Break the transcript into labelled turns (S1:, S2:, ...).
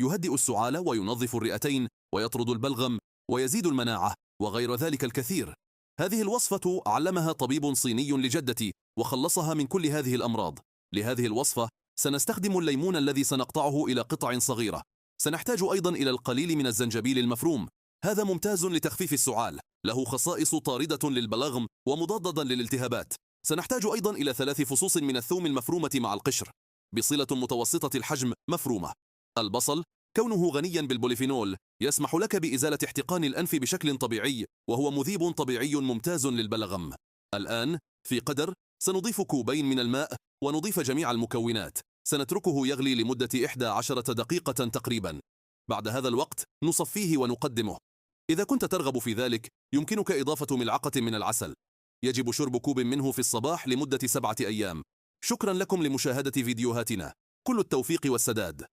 S1: يهدئ السعال وينظف الرئتين ويطرد البلغم ويزيد المناعة وغير ذلك الكثير. هذه الوصفة علمها طبيب صيني لجدتي وخلصها من كل هذه الأمراض. لهذه الوصفة سنستخدم الليمون الذي سنقطعه إلى قطع صغيرة. سنحتاج أيضا إلى القليل من الزنجبيل المفروم، هذا ممتاز لتخفيف السعال، له خصائص طاردة للبلغم ومضادة للالتهابات. سنحتاج أيضا إلى 3 فصوص من الثوم المفرومة مع القشر بصلة متوسطة الحجم مفرومة. البصل كونه غنيا بالبوليفينول يسمح لك بإزالة احتقان الأنف بشكل طبيعي، وهو مذيب طبيعي ممتاز للبلغم. الآن في قدر سنضيف كوبين من الماء ونضيف جميع المكونات. سنتركه يغلي لمدة 11 دقيقة تقريبا. بعد هذا الوقت نصفيه ونقدمه. إذا كنت ترغب في ذلك يمكنك إضافة ملعقة من العسل. يجب شرب كوب منه في الصباح لمدة 7 أيام. شكرا لكم لمشاهدة فيديوهاتنا. كل التوفيق والسداد.